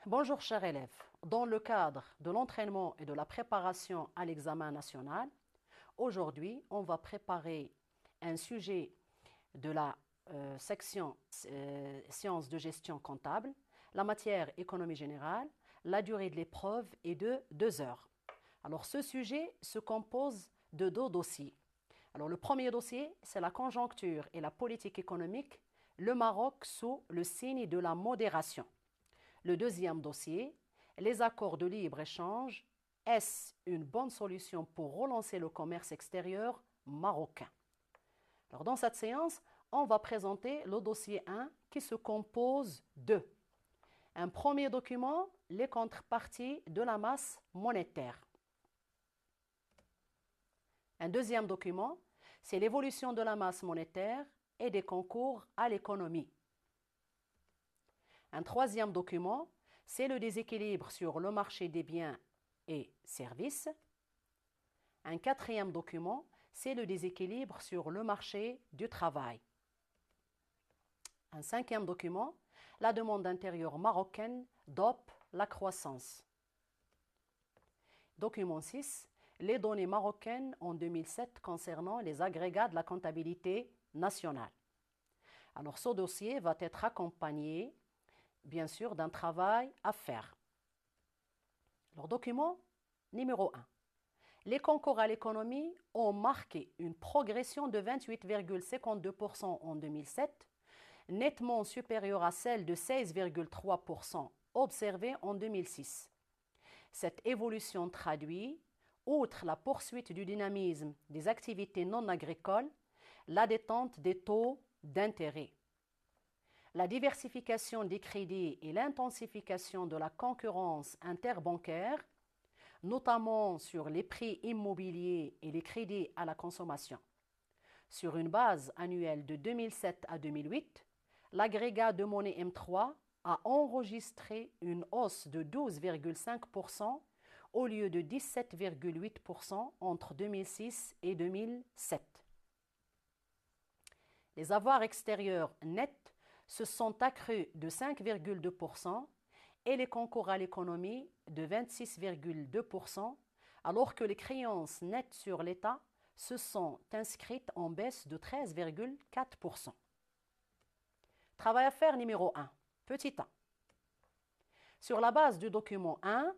Bonjour chers élèves, dans le cadre de l'entraînement et de la préparation à l'examen national, aujourd'hui on va préparer un sujet de la section sciences de gestion comptable, la matière économie générale, la durée de l'épreuve est de 2 heures. Alors ce sujet se compose de 2 dossiers. Alors le premier dossier, c'est la conjoncture et la politique économique, le Maroc sous le signe de la modération. Le deuxième dossier, les accords de libre-échange, est-ce une bonne solution pour relancer le commerce extérieur marocain? Alors dans cette séance, on va présenter le dossier 1 qui se compose de un premier document, les contreparties de la masse monétaire. Un deuxième document, c'est l'évolution de la masse monétaire et des concours à l'économie. Un troisième document, c'est le déséquilibre sur le marché des biens et services. Un quatrième document, c'est le déséquilibre sur le marché du travail. Un cinquième document, la demande intérieure marocaine dope la croissance. Document 6, les données marocaines en 2007 concernant les agrégats de la comptabilité nationale. Alors ce dossier va être accompagné bien sûr d'un travail à faire. Alors document numéro 1. Les concours à l'économie ont marqué une progression de 28,52% en 2007, nettement supérieure à celle de 16,3% observée en 2006. Cette évolution traduit, outre la poursuite du dynamisme des activités non agricoles, la détente des taux d'intérêt. La diversification des crédits et l'intensification de la concurrence interbancaire, notamment sur les prix immobiliers et les crédits à la consommation. Sur une base annuelle de 2007 à 2008, l'agrégat de monnaie M3 a enregistré une hausse de 12,5% au lieu de 17,8% entre 2006 et 2007. Les avoirs extérieurs nets se sont accrus de 5,2% et les concours à l'économie de 26,2%, alors que les créances nettes sur l'État se sont inscrites en baisse de 13,4%. Travail à faire numéro 1, petit a. Sur la base du document 1,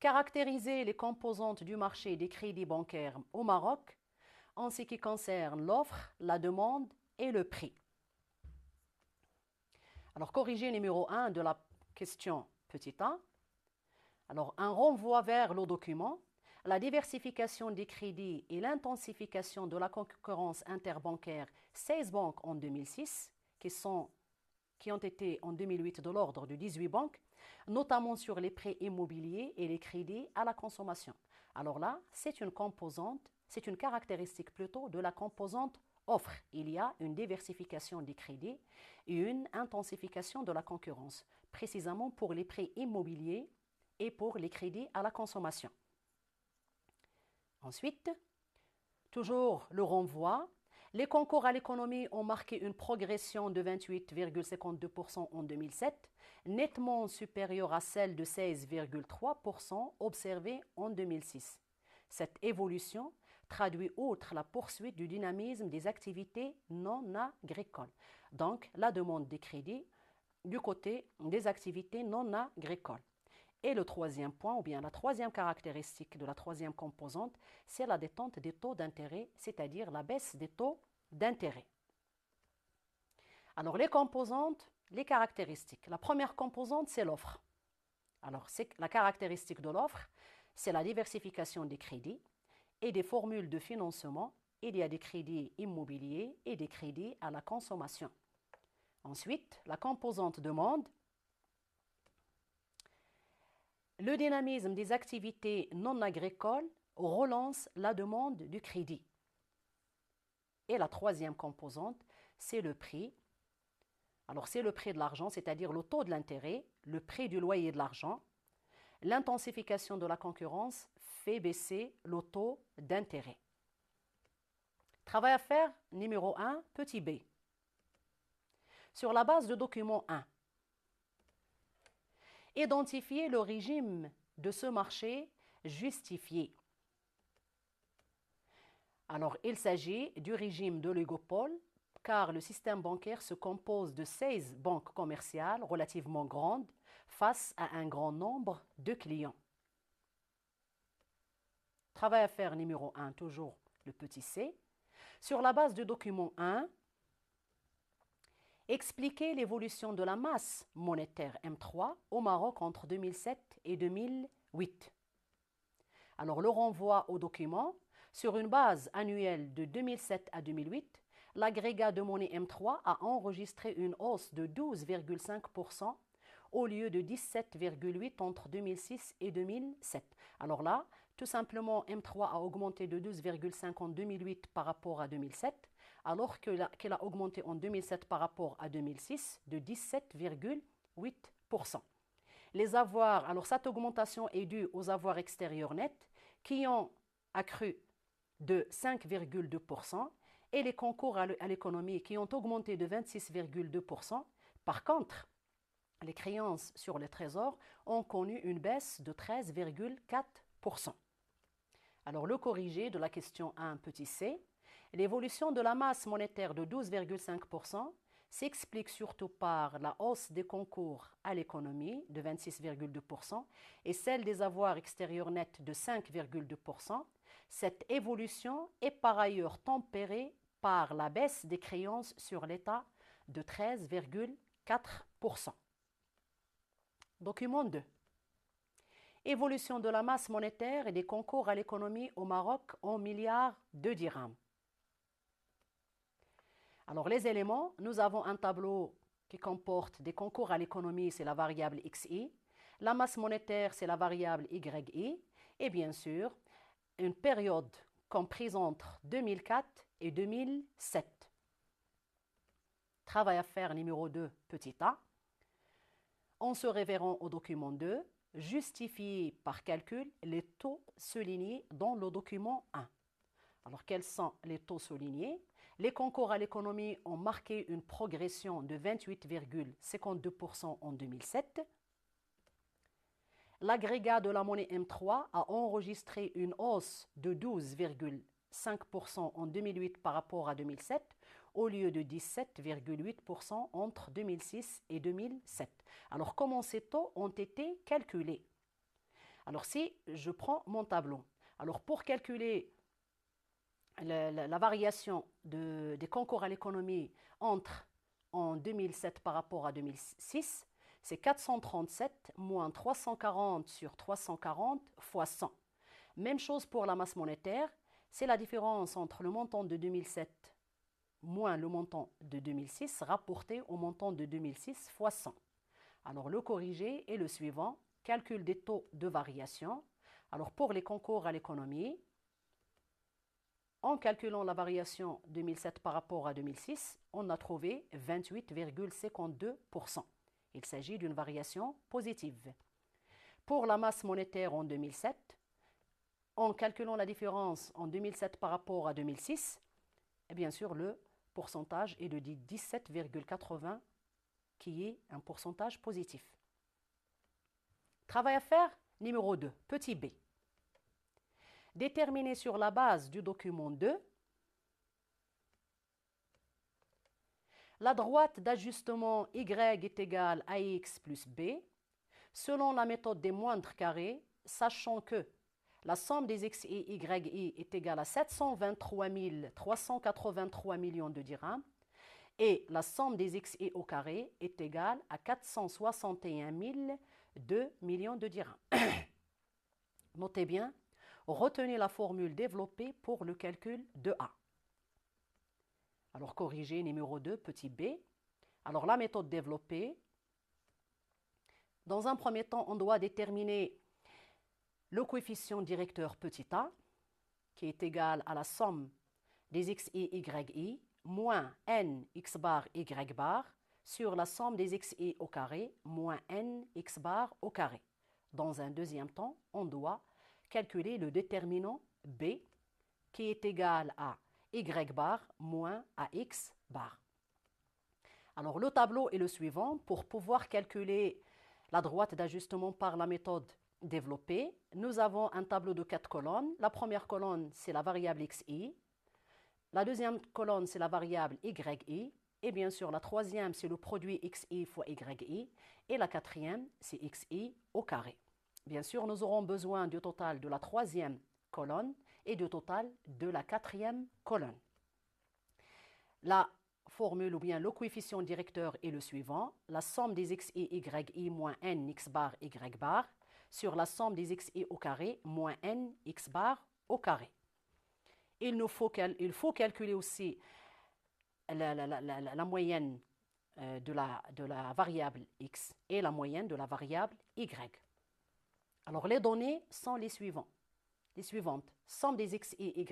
caractériser les composantes du marché des crédits bancaires au Maroc en ce qui concerne l'offre, la demande et le prix. Alors, corrigé numéro 1 de la question petit a. Alors, un renvoi vers le document. La diversification des crédits et l'intensification de la concurrence interbancaire, 16 banques en 2006, qui ont été en 2008 de l'ordre de 18 banques, notamment sur les prêts immobiliers et les crédits à la consommation. Alors là, c'est une caractéristique plutôt de la composante offre. Il y a une diversification des crédits et une intensification de la concurrence, précisément pour les prêts immobiliers et pour les crédits à la consommation. Ensuite, toujours le renvoi. Les concours à l'économie ont marqué une progression de 28,52% en 2007, nettement supérieure à celle de 16,3% observée en 2006. Cette évolution traduit outre la poursuite du dynamisme des activités non agricoles, donc la demande des crédits du côté des activités non agricoles. Et le troisième point, ou bien la troisième caractéristique de la troisième composante, c'est la détente des taux d'intérêt, c'est-à-dire la baisse des taux d'intérêt. Alors les composantes, les caractéristiques. La première composante, c'est l'offre. Alors la caractéristique de l'offre, c'est la diversification des crédits et des formules de financement. Il y a des crédits immobiliers et des crédits à la consommation. Ensuite, la composante demande. Le dynamisme des activités non agricoles relance la demande du crédit. Et la troisième composante, c'est le prix. Alors c'est le prix de l'argent, c'est-à-dire le taux de l'intérêt, le prix du loyer de l'argent. L'intensification de la concurrence fait baisser le taux d'intérêt. Travail à faire numéro 1, petit b. Sur la base de document 1, Identifier le régime de ce marché justifié. Alors, il s'agit du régime d'oligopole, car le système bancaire se compose de 16 banques commerciales relativement grandes face à un grand nombre de clients. Travail à faire numéro 1, toujours le petit c. Sur la base du document 1, expliquer l'évolution de la masse monétaire M3 au Maroc entre 2007 et 2008. Alors, le renvoi au document, sur une base annuelle de 2007 à 2008, l'agrégat de monnaie M3 a enregistré une hausse de 12,5% au lieu de 17,8% entre 2006 et 2007. Alors là, tout simplement, M3 a augmenté de 12,5% en 2008 par rapport à 2007, alors qu'elle a augmenté en 2007 par rapport à 2006 de 17,8%. Les avoirs, alors cette augmentation est due aux avoirs extérieurs nets qui ont accru de 5,2% et les concours à l'économie qui ont augmenté de 26,2%. Par contre, les créances sur les trésors ont connu une baisse de 13,4%. Alors, le corrigé de la question 1 petit c, l'évolution de la masse monétaire de 12,5% s'explique surtout par la hausse des concours à l'économie de 26,2% et celle des avoirs extérieurs nets de 5,2%. Cette évolution est par ailleurs tempérée par la baisse des créances sur l'État de 13,4%. Document 2. Évolution de la masse monétaire et des concours à l'économie au Maroc en milliards de dirhams. Alors, les éléments, nous avons un tableau qui comporte des concours à l'économie, c'est la variable XI. La masse monétaire, c'est la variable YI. Et bien sûr, une période comprise entre 2004 et 2007. Travail à faire numéro 2, petit a. En se référant au document 2, justifier par calcul les taux soulignés dans le document 1. Alors, quels sont les taux soulignés? Les concours à l'économie ont marqué une progression de 28,52% en 2007. L'agrégat de la monnaie M3 a enregistré une hausse de 12,5% en 2008 par rapport à 2007, au lieu de 17,8% entre 2006 et 2007. Alors, comment ces taux ont été calculés? Alors, si je prends mon tableau, alors pour calculer la variation des concours à l'économie entre en 2007 par rapport à 2006, c'est 437 moins 340 sur 340 fois 100. Même chose pour la masse monétaire, c'est la différence entre le montant de 2007 moins le montant de 2006 rapporté au montant de 2006 fois 100. Alors le corrigé est le suivant, calcul des taux de variation. Alors pour les concours à l'économie, en calculant la variation 2007 par rapport à 2006, on a trouvé 28,52%. Il s'agit d'une variation positive. Pour la masse monétaire en 2007, en calculant la différence en 2007 par rapport à 2006, et bien sûr le pourcentage est de 17,80 qui est un pourcentage positif. Travail à faire numéro 2, petit b. Déterminer sur la base du document 2 la droite d'ajustement y est égale à x plus b selon la méthode des moindres carrés, sachant que la somme des x et y est égale à 723 383 millions de dirhams et la somme des x et au carré est égale à 461 002 millions de dirhams. Notez bien, retenez la formule développée pour le calcul de A. Alors, corrigé numéro 2, petit b. Alors, la méthode développée. Dans un premier temps, on doit déterminer le coefficient directeur petit a, qui est égal à la somme des x et y moins n x bar y bar sur la somme des x et au carré moins n x bar au carré. Dans un deuxième temps, on doit calculer le déterminant b, qui est égal à y bar moins ax bar. Alors, le tableau est le suivant. Pour pouvoir calculer la droite d'ajustement par la méthode développée. Nous avons un tableau de 4 colonnes. La première colonne, c'est la variable xi. La deuxième colonne, c'est la variable yi. Et bien sûr, la troisième, c'est le produit xi fois yi. Et la quatrième, c'est xi au carré. Bien sûr, nous aurons besoin du total de la troisième colonne et du total de la quatrième colonne. La formule ou bien le coefficient directeur est le suivant. La somme des xi, yi moins n x bar y bar sur la somme des xi au carré moins n x bar au carré. Il faut calculer aussi la moyenne de la variable x et la moyenne de la variable y. Alors, les données sont les suivantes. Somme des xi, yi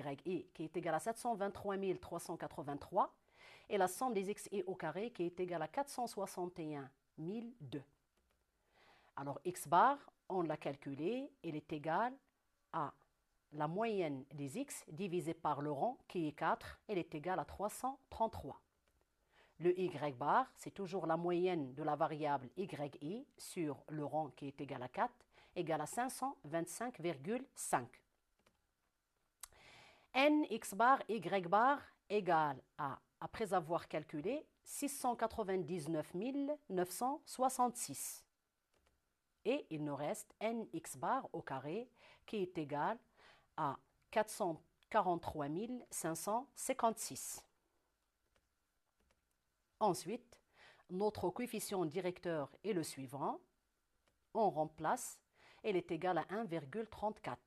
qui est égale à 723 383 et la somme des xi au carré qui est égale à 461 002. Alors, x bar, on l'a calculé, il est égal à la moyenne des x divisé par le rang qui est 4, elle est égale à 333. Le y bar, c'est toujours la moyenne de la variable yi sur le rang qui est égal à 4, égale à 525,5. N x bar, y bar égale à, après avoir calculé, 699 966. Et il nous reste n x bar au carré qui est égal à 443 556. Ensuite, notre coefficient directeur est le suivant. On remplace, elle est égale à 1,34.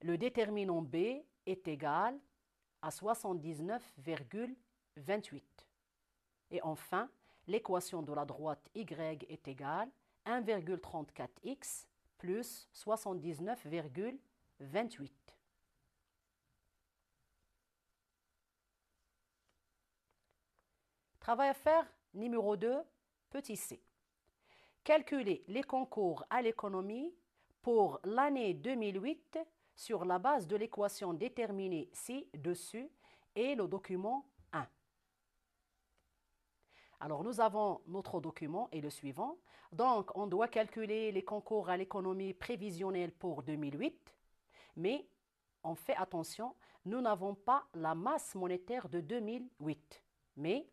Le déterminant B est égal à 79,28. Et enfin, l'équation de la droite y est égale à 1,34x plus 79,28. Travail à faire numéro 2, petit c. Calculer les concours à l'économie pour l'année 2008 sur la base de l'équation déterminée ci-dessus et le document 1. Alors, nous avons notre document et le suivant. Donc, on doit calculer les concours à l'économie prévisionnelle pour 2008, mais on fait attention, nous n'avons pas la masse monétaire de 2008, mais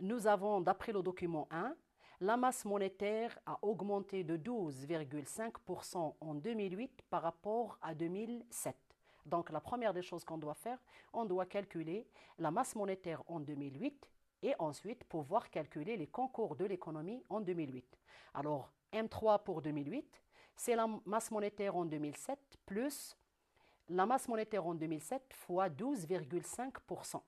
nous avons, d'après le document 1, la masse monétaire a augmenté de 12,5% en 2008 par rapport à 2007. Donc, la première des choses qu'on doit faire, on doit calculer la masse monétaire en 2008 et ensuite pouvoir calculer les concours de l'économie en 2008. Alors, M3 pour 2008, c'est la masse monétaire en 2007 plus la masse monétaire en 2007 fois 12,5%.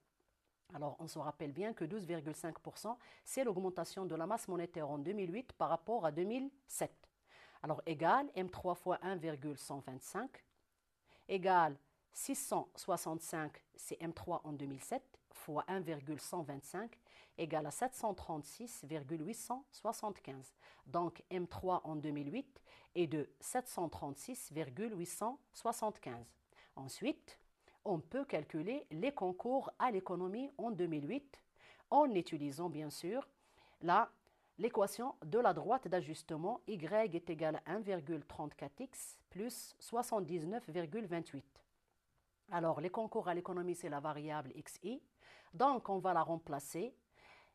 Alors, on se rappelle bien que 12,5%, c'est l'augmentation de la masse monétaire en 2008 par rapport à 2007. Alors, égal M3 fois 1,125, égal 665, c'est M3 en 2007, fois 1,125, égale à 736,875. Donc, M3 en 2008 est de 736,875. Ensuite, on peut calculer les concours à l'économie en 2008 en utilisant bien sûr l'équation de la droite d'ajustement y est égale à 1,34x plus 79,28. Alors, les concours à l'économie, c'est la variable xi. Donc, on va la remplacer.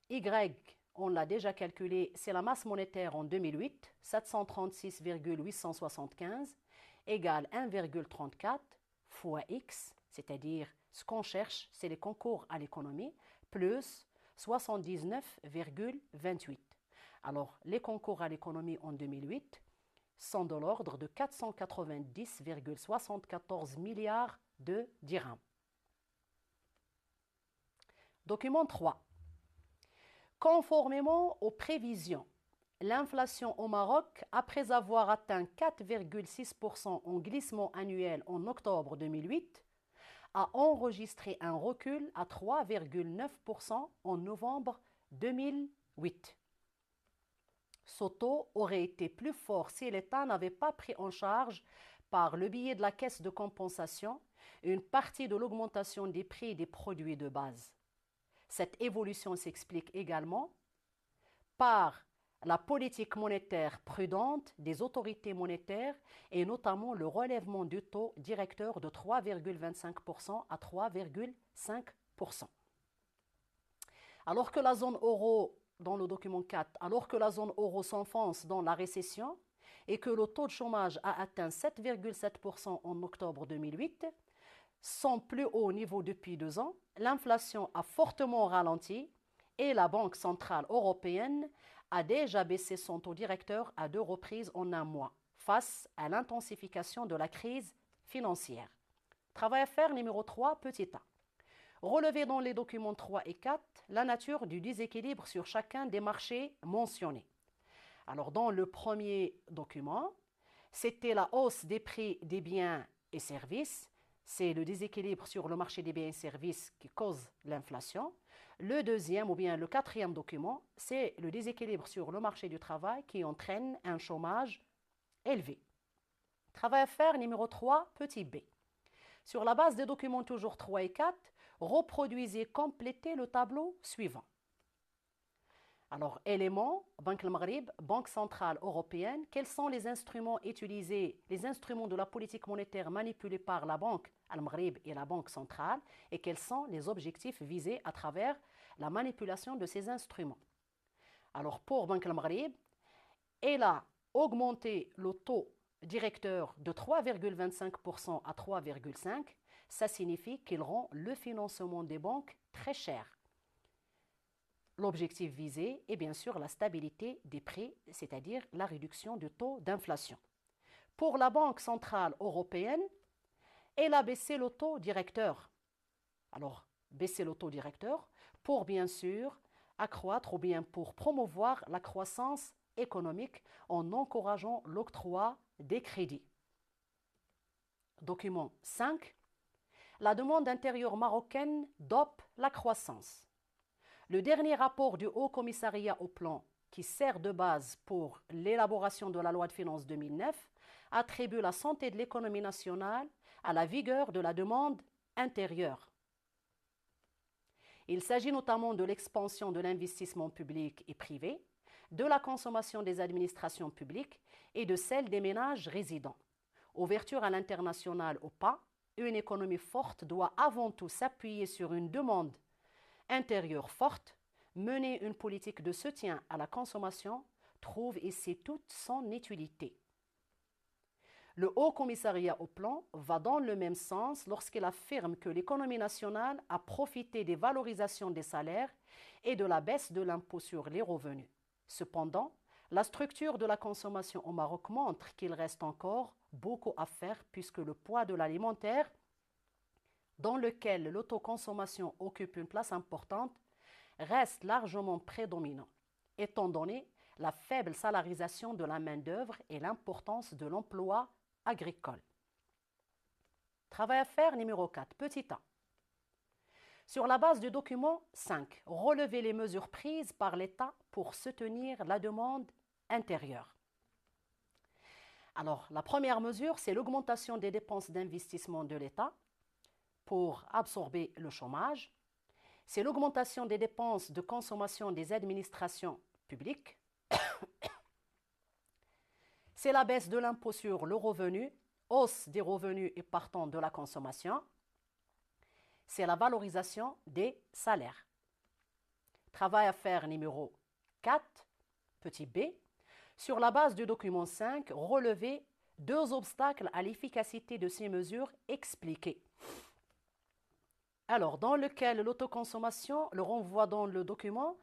Y, on l'a déjà calculé, c'est la masse monétaire en 2008, 736,875 égale 1,34 fois x, c'est-à-dire ce qu'on cherche, c'est les concours à l'économie, plus 79,28. Alors, les concours à l'économie en 2008 sont de l'ordre de 490,74 milliards de dirhams. Document 3. Conformément aux prévisions, l'inflation au Maroc, après avoir atteint 4,6% en glissement annuel en octobre 2008, a enregistré un recul à 3,9% en novembre 2008. Ce taux aurait été plus fort si l'État n'avait pas pris en charge par le biais de la caisse de compensation une partie de l'augmentation des prix des produits de base. Cette évolution s'explique également par la politique monétaire prudente des autorités monétaires et notamment le relèvement du taux directeur de 3,25% à 3,5%. Alors que la zone euro, dans le document 4, alors que la zone euro s'enfonce dans la récession et que le taux de chômage a atteint 7,7% en octobre 2008, son plus haut niveau depuis 2 ans, l'inflation a fortement ralenti et la Banque centrale européenne a déjà baissé son taux directeur à 2 reprises en un mois face à l'intensification de la crise financière. Travail à faire numéro 3, petit a. Relever dans les documents 3 et 4 la nature du déséquilibre sur chacun des marchés mentionnés. Alors dans le premier document, c'était la hausse des prix des biens et services. C'est le déséquilibre sur le marché des biens et services qui cause l'inflation. Le deuxième ou bien le quatrième document, c'est le déséquilibre sur le marché du travail qui entraîne un chômage élevé. Travail à faire numéro 3, petit b. Sur la base des documents toujours 3 et 4, reproduisez, complétez le tableau suivant. Alors, éléments, Banque al Maghreb, Banque centrale européenne, quels sont les instruments utilisés, les instruments de la politique monétaire manipulés par la Banque al Maghreb et la Banque centrale, et quels sont les objectifs visés à travers la manipulation de ces instruments. Alors, pour Banque al Maghreb, elle a augmenté le taux directeur de 3,25% à 3,5%. Ça signifie qu'il rend le financement des banques très cher. L'objectif visé est bien sûr la stabilité des prix, c'est-à-dire la réduction du taux d'inflation. Pour la Banque centrale européenne, elle a baissé le taux directeur. Alors, baisser le taux directeur pour bien sûr accroître ou bien pour promouvoir la croissance économique en encourageant l'octroi des crédits. Document 5. La demande intérieure marocaine dope la croissance. Le dernier rapport du Haut Commissariat au Plan, qui sert de base pour l'élaboration de la loi de finances 2009, attribue la santé de l'économie nationale à la vigueur de la demande intérieure. Il s'agit notamment de l'expansion de l'investissement public et privé, de la consommation des administrations publiques et de celle des ménages résidents. Ouverture à l'international ou pas, une économie forte doit avant tout s'appuyer sur une demande intérieure forte. Mener une politique de soutien à la consommation trouve ici toute son utilité. Le Haut Commissariat au Plan va dans le même sens lorsqu'il affirme que l'économie nationale a profité des valorisations des salaires et de la baisse de l'impôt sur les revenus. Cependant, la structure de la consommation au Maroc montre qu'il reste encore beaucoup à faire puisque le poids de l'alimentaire, dans lequel l'autoconsommation occupe une place importante, reste largement prédominant, étant donné la faible salarisation de la main-d'œuvre et l'importance de l'emploi agricole. Travail à faire numéro 4, petit a. Sur la base du document 5, relever les mesures prises par l'État pour soutenir la demande intérieure. Alors, la première mesure, c'est l'augmentation des dépenses d'investissement de l'État pour absorber le chômage. C'est l'augmentation des dépenses de consommation des administrations publiques. C'est la baisse de l'impôt sur le revenu, hausse des revenus et partant de la consommation. C'est la valorisation des salaires. Travail à faire numéro 4, petit b. Sur la base du document 5, relever 2 obstacles à l'efficacité de ces mesures expliquées. Alors, dans lequel l'autoconsommation, le renvoi dans le document,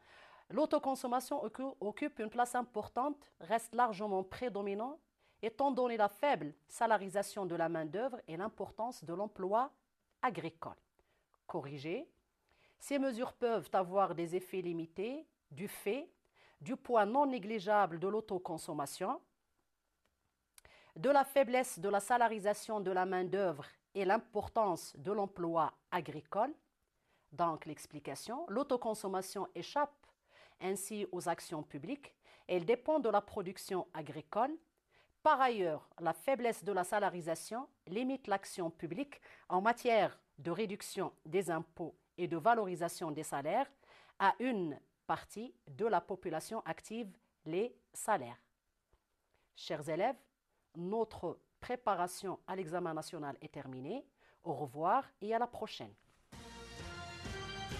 l'autoconsommation occupe une place importante, reste largement prédominant, étant donné la faible salarisation de la main-d'œuvre et l'importance de l'emploi agricole. Corrigé, ces mesures peuvent avoir des effets limités du fait du poids non négligeable de l'autoconsommation, de la faiblesse de la salarisation de la main-d'œuvre et l'importance de l'emploi agricole. Donc l'explication, l'autoconsommation échappe ainsi aux actions publiques, elle dépend de la production agricole. Par ailleurs, la faiblesse de la salarisation limite l'action publique en matière de réduction des impôts et de valorisation des salaires à une partie de la population active les salaires. Chers élèves, notre préparation à l'examen national est terminée. Au revoir et à la prochaine.